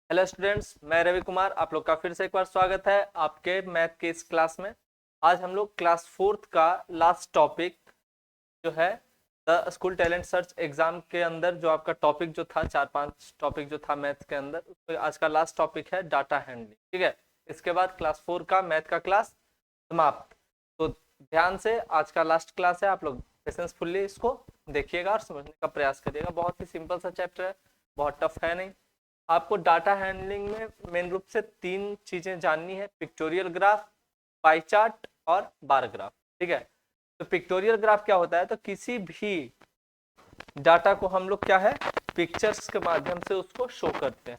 Hello students, मैं रवि कुमार। आप लोग का फिर से एक बार स्वागत है आपके मैथ के इस क्लास में। आज हम लोग क्लास फोर्थ का लास्ट टॉपिक जो है the school talent search exam के अंदर जो आपका टॉपिक जो था, 4-5 टॉपिक जो था मैथ के अंदर, उसमें आज का लास्ट टॉपिक है डाटा हैंडलिंग। ठीक है, इसके बाद क्लास 4 का मैथ का क्लास समाप्त। तो ध्यान से आज का लास्ट क्लास है, आप लोग पेशेंसफुली इसको देखिएगा और समझने का प्रयास करिएगा। बहुत ही सिंपल सा चैप्टर है, बहुत टफ है नहीं। आपको डाटा हैंडलिंग में मेन रूप से 3 चीजें जाननी है: पिक्टोरियल ग्राफ, पाई चार्ट और बार ग्राफ। ठीक है, तो पिक्टोरियल ग्राफ क्या होता है? तो किसी भी डाटा को हम लोग क्या है, पिक्चर्स के माध्यम से उसको शो करते हैं।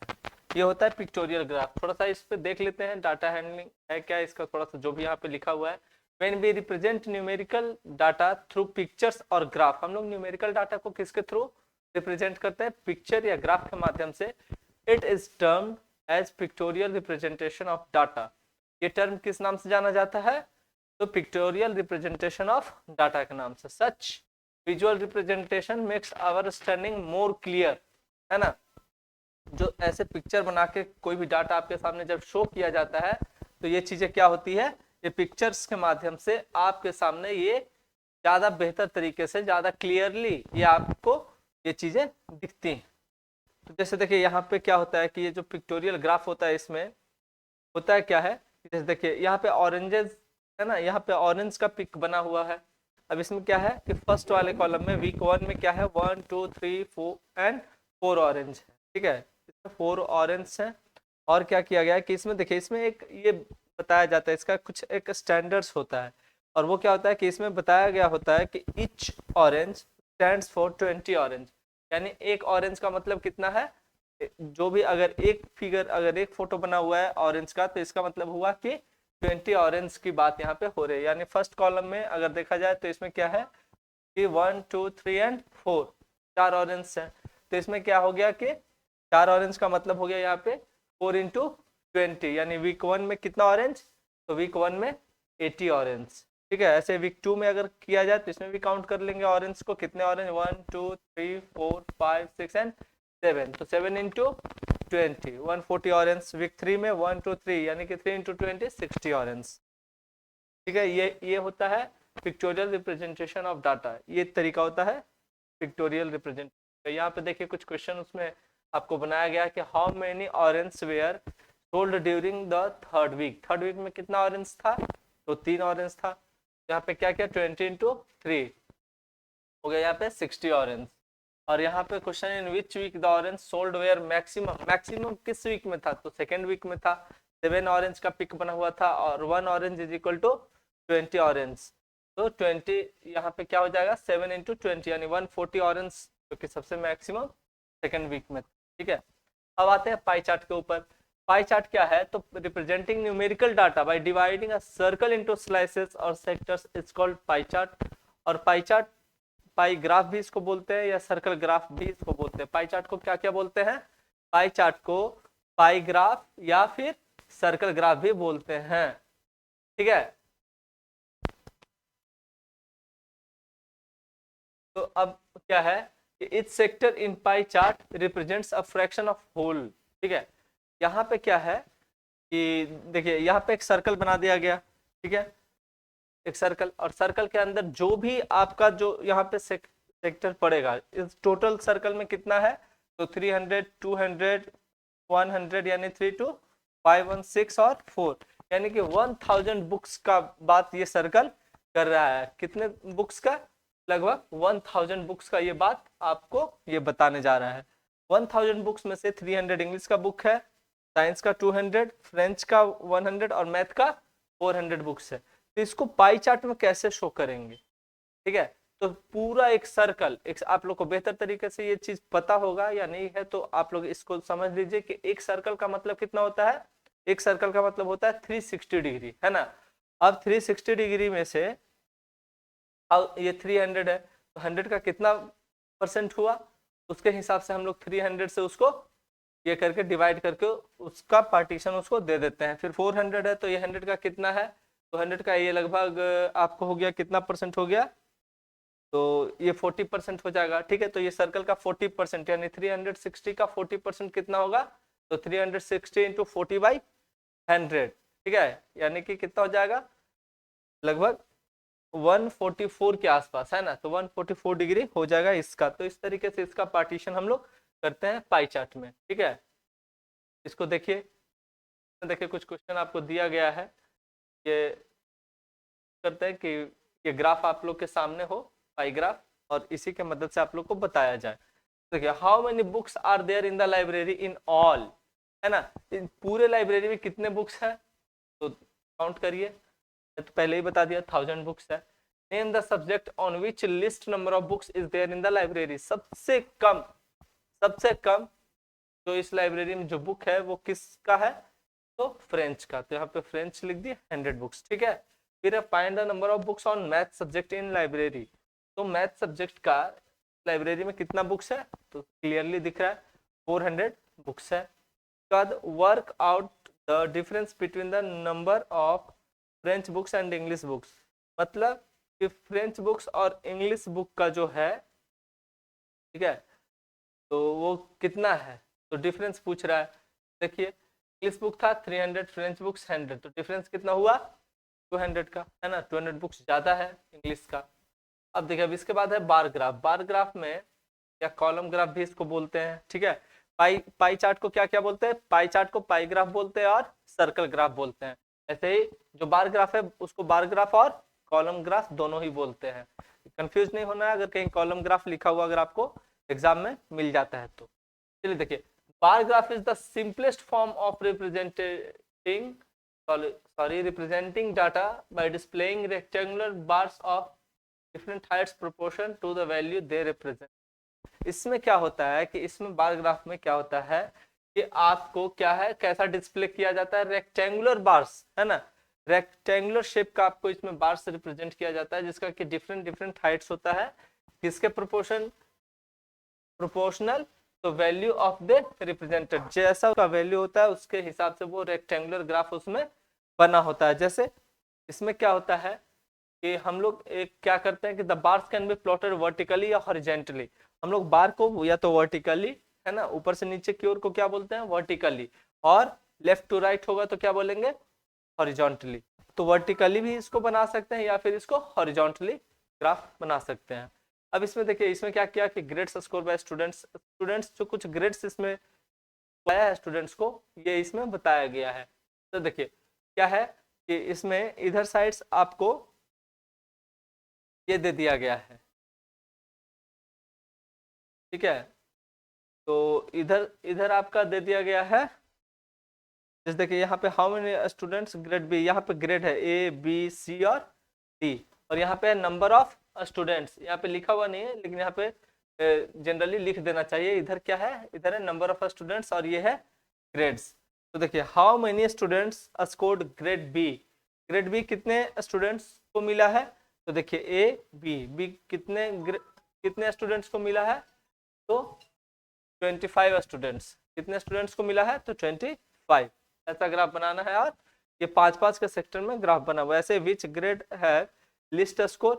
ये होता है पिक्टोरियल ग्राफ। थोड़ा सा इस पे देख लेते हैं डाटा हैंडलिंग है क्या, इसका थोड़ा सा जो भी यहाँ पे लिखा हुआ है। When we represent numerical data through pictures और ग्राफ, हम लोग न्यूमेरिकल डाटा को किसके थ्रू रिप्रेजेंट करते हैं? पिक्चर या ग्राफ के माध्यम से। It is termed as pictorial representation of data. ये टर्म किस नाम से जाना जाता है? तो पिक्टोरियल रिप्रेजेंटेशन ऑफ डाटा के नाम से। Such visual representation makes our understanding more clear, है ना। जो ऐसे पिक्चर बना के कोई भी डाटा आपके सामने जब शो किया जाता है, तो ये चीजें क्या होती है, ये पिक्चर्स के माध्यम से आपके सामने ये ज्यादा बेहतर तरीके से, ज्यादा क्लियरली ये आपको ये चीजें दिखती हैं। तो जैसे देखिए यहाँ पे क्या होता है कि ये जो पिक्टोरियल ग्राफ होता है, इसमें होता है क्या है, जैसे देखिए यहाँ पे ऑरेंजेस है ना, यहाँ पे ऑरेंज का पिक बना हुआ है। अब इसमें क्या है कि फर्स्ट वाले कॉलम में वीक 1 में क्या है, 1 2 3 4 एंड 4 ऑरेंज है। ठीक है, इसमें 4 ऑरेंज है। और क्या किया गया है कि इसमें देखिए, इसमें एक ये बताया जाता है, इसका कुछ एक स्टैंडर्ड्स होता है। और वो क्या होता है कि इसमें बताया गया होता है कि each orange stands for 20 orange. यानी एक ऑरेंज का मतलब कितना है, जो भी अगर एक फिगर, अगर एक फोटो बना हुआ है ऑरेंज का, तो इसका मतलब हुआ कि 20 ऑरेंज की बात यहाँ पे हो रही है। यानी फर्स्ट कॉलम में अगर देखा जाए तो इसमें क्या है कि 1 2 3 एंड 4 4 ऑरेंज है। तो इसमें क्या हो गया कि 4 ऑरेंज का मतलब हो गया यहाँ पे 4 इंटू 20, यानी वीक 1 में कितना ऑरेंज, तो वीक 1 में 80 ऑरेंज। ठीक है, ऐसे वीक 2 में अगर किया जाए तो इसमें भी काउंट कर लेंगे ऑरेंज को, कितने ऑरेंज, 1 2 3 4 5 6 एंड 7। तो 7 इंटू 20 140 ऑरेंज। वीक 3 में 1 2 3 यानी कि 3 इंटू 20 60 ऑरेंज। ठीक है, ये होता है पिक्टोरियल रिप्रेजेंटेशन ऑफ डाटा। ये तरीका होता है पिक्टोरियल रिप्रेजेंटेशन। यहाँ पे देखिए कुछ क्वेश्चन उसमें आपको बनाया गया कि how many orange were sold during the third week. Third week में कितना ऑरेंज था, तो 3 ऑरेंज था। यहाँ पे क्या किया, 20 इंटू 3 हो गया यहाँ पे 60 ऑरेंज। और यहाँ पे question, in which week the orange sold were maximum. Maximum किस वीक में था, तो सेकेंड वीक में था। 7 ऑरेंज का पिक बना हुआ था और 1 orange is equal to 20 orange. तो 20 यहाँ पे क्या हो जाएगा, 7 इंटू 20 यानी 140 ऑरेंज, जो कि सबसे मैक्सिमम सेकेंड वीक में। ठीक है, अब आते हैं पाई चार्ट के ऊपर। पाई चार्ट क्या है, तो representing numerical data by dividing a circle into slices और sectors is called pie chart. और पाई चार्ट, पाई ग्राफ भी इसको बोलते हैं या सर्कल ग्राफ भी इसको बोलते हैं। पाई चार्ट को क्या क्या बोलते हैं? पाई चार्ट को पाई ग्राफ या फिर सर्कल ग्राफ भी बोलते हैं। ठीक है, तो अब क्या है कि each sector in pie chart represents a fraction of whole. ठीक है, यहाँ पे क्या है कि देखिए यहाँ पे एक सर्कल बना दिया गया। ठीक है, एक सर्कल, और सर्कल के अंदर जो भी आपका जो यहाँ पे सेक्टर पड़ेगा, इस टोटल सर्कल में कितना है, तो 300 200 100 यानी 3 2 5 1 6 और 4, यानी कि 1000 बुक्स का बात ये सर्कल कर रहा है। कितने बुक्स का, लगभग 1000 बुक्स का ये बात आपको ये बताने जा रहा है। 1000 बुक्स में से 300 इंग्लिश का बुक है, साइंस का 200, फ्रेंच का 100 और मैथ का 400 बुक्स है। तो इसको पाई चार्ट में कैसे शो करेंगे? ठीक है, तो पूरा एक सर्कल, एक आप लोग को बेहतर तरीके से ये चीज पता होगा या नहीं है, तो आप लोग इसको समझ लीजिए कि एक सर्कल का मतलब कितना होता है। एक सर्कल का मतलब होता है 360 डिग्री, है ना। अब 360 डिग्री में से अब ये 300 है, तो 100 का कितना परसेंट हुआ, उसके हिसाब से हम लोग 300 से उसको ये करके डिवाइड करके उसका पार्टीशन उसको दे देते हैं। फिर 400 है, तो ये 100 का कितना है, तो 100 का ये लगभग आपको हो गया, कितना परसेंट हो गया, तो ये 40% हो जाएगा। ठीक है, तो ये सर्कल का 40% यानी 360 का 40% कितना होगा, तो 360 इंटू 40/100, ठीक है, यानी कि कितना हो जाएगा, लगभग 144 के आसपास, है ना। तो 144 डिग्री हो जाएगा इसका। तो इस तरीके से इसका पार्टीशन हम लोग करते हैं पाई चार्ट में, ठीक है। इसको देखिए, देखिए कुछ क्वेश्चन आपको दिया गया है, ये करते हैं कि ये ग्राफ आप लोग के सामने हो, पाई ग्राफ, और इसी के मदद से आप लोग को बताया जाए। देखिए, how many books are there in the library in all, है ना, इन पूरे लाइब्रेरी में कितने बुक्स हैं, तो काउंट करिए। तो पहले ही बता दिया 1000 बुक्स है। Name the subject on which least number of books is there in the library, सबसे कम जो इस लाइब्रेरी में जो बुक है वो किसका है, तो फ्रेंच का। तो यहाँ पे फ्रेंच लिख दिया 100 बुक्स, ठीक है। फिर find the number of books on math subject in library, तो मैथ सब्जेक्ट का लाइब्रेरी में कितना बुक्स है, तो क्लियरली दिख रहा है 400 बुक्स है। Work out the difference between the number of French books and English books, मतलब कि फ्रेंच बुक्स और इंग्लिश बुक का जो है, ठीक है, तो वो कितना है, तो डिफरेंस पूछ रहा है। देखिए, इंग्लिश बुक था 300, फ्रेंच बुक्स 100, तो डिफरेंस कितना हुआ 200 का, है ना, 200 बुक्स ज्यादा है इंग्लिश का। अब देखिए, अब इसके बाद है बार ग्राफ। बार ग्राफ में या कॉलम ग्राफ भी इसको बोलते हैं, ठीक है। पाई चार्ट को क्या क्या बोलते हैं, पाई चार्ट को पाई ग्राफ बोलते हैं और सर्कल ग्राफ बोलते हैं। ऐसे ही जो बार ग्राफ है उसको बार ग्राफ और कॉलम ग्राफ दोनों ही बोलते हैं। कंफ्यूज नहीं होना है, अगर कहीं कॉलम ग्राफ लिखा हुआ अगर आपको एग्जाम में मिल जाता है तो। चलिए देखिए, bar graph is the simplest form of representing data by displaying rectangular bars of different heights proportion to the value they represent। इसमें क्या होता है कि इसमें बार ग्राफ में क्या होता है कि आपको क्या है, कैसा डिस्प्ले किया जाता है, रेक्टेंगुलर बार्स, है ना, रेक्टेंगुलर शेप का आपको इसमें बार्स रिप्रेजेंट किया जाता है, जिसका कि डिफरेंट हाइट्स होता है, किसके प्रोपोर्शनल, तो वैल्यू ऑफ द रिप्रेजेंटेड, जैसा उसका वैल्यू होता है उसके हिसाब से वो रेक्टेंगुलर ग्राफ उसमें बना होता है। जैसे इसमें क्या होता है कि हम लोग एक क्या करते हैं कि the bars can be plotted vertically या हॉरिजॉन्टली। हम लोग बार को या तो वर्टिकली, है ना, ऊपर से नीचे की ओर को क्या बोलते हैं, वर्टिकली, और लेफ्ट टू राइट होगा तो क्या बोलेंगे, हॉरिजॉन्टली। तो वर्टिकली भी इसको बना सकते हैं या फिर इसको हॉरिजॉन्टली ग्राफ बना सकते हैं। अब इसमें देखिए, इसमें क्या किया कि ग्रेड्स स्कोर बाय स्टूडेंट्स जो कुछ ग्रेड्स इसमें आया है स्टूडेंट्स को, ये इसमें बताया गया है। तो देखिए क्या है कि इसमें इधर साइड्स आपको ये दे दिया गया है, ठीक है। तो इधर आपका दे दिया गया है, जैसे देखिए यहाँ पे how many students grade B, यहाँ पे ग्रेड है ए बी सी और डी, और यहाँ पे नंबर ऑफ स्टूडेंट्स, यहाँ पे लिखा हुआ नहीं है लेकिन यहाँ पे जनरली लिख देना चाहिए। इधर क्या है, इधर है नंबर ऑफ स्टूडेंट्स और ये है ग्रेड्स। तो देखिए, how many students scored grade B, grade B कितने स्टूडेंट्स को मिला है, तो देखिए ए बी कितने स्टूडेंट्स को मिला है, तो 25 स्टूडेंट्स, कितने स्टूडेंट्स को मिला है, तो 25। ऐसा ग्राफ बनाना है, और ये 5-5 के सेक्टर में ग्राफ बना हुआ है। ऐसे विच ग्रेड है लिस्ट स्कोर,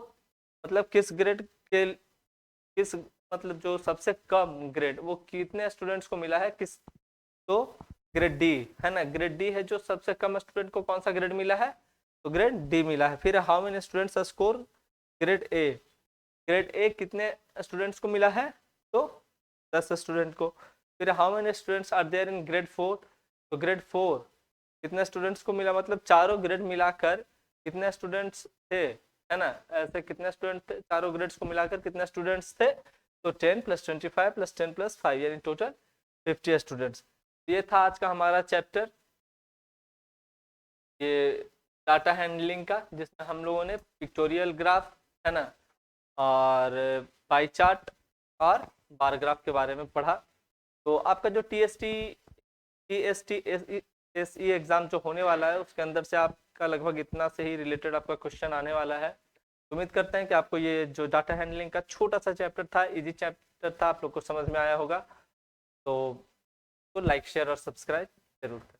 मतलब किस ग्रेड के, किस मतलब जो सबसे कम ग्रेड वो कितने स्टूडेंट्स को मिला है, किस, तो ग्रेड डी, है ना, ग्रेड डी है जो सबसे कम स्टूडेंट को कौन सा ग्रेड मिला है, तो ग्रेड डी मिला है। फिर how many students score grade A, grade A कितने स्टूडेंट्स को मिला है, तो 10 स्टूडेंट को। फिर how many students are there in grade 4, तो ग्रेड 4 कितने स्टूडेंट्स को मिला, मतलब चारों ग्रेड मिलाकर कितने स्टूडेंट्स थे, है ना, ऐसे कितने स्टूडेंट थे, चारों ग्रेड्स को मिलाकर कितने स्टूडेंट्स थे, तो 10 + 25 + 10 + 5 यानी टोटल 50 स्टूडेंट्स। ये था आज का हमारा चैप्टर, ये डाटा हैंडलिंग का, जिसमें हम लोगों ने पिक्टोरियल ग्राफ, है ना, और पाई चार्ट और बार ग्राफ के बारे में पढ़ा। तो आपका जो टीएसटी एसई एग्जाम जो होने वाला है उसके अंदर से आपका लगभग इतना से ही रिलेटेड आपका क्वेश्चन आने वाला है। उम्मीद करते हैं कि आपको ये जो डाटा हैंडलिंग का छोटा सा चैप्टर था, इजी चैप्टर था, आप लोग को समझ में आया होगा। तो लाइक शेयर और सब्सक्राइब जरूर करें।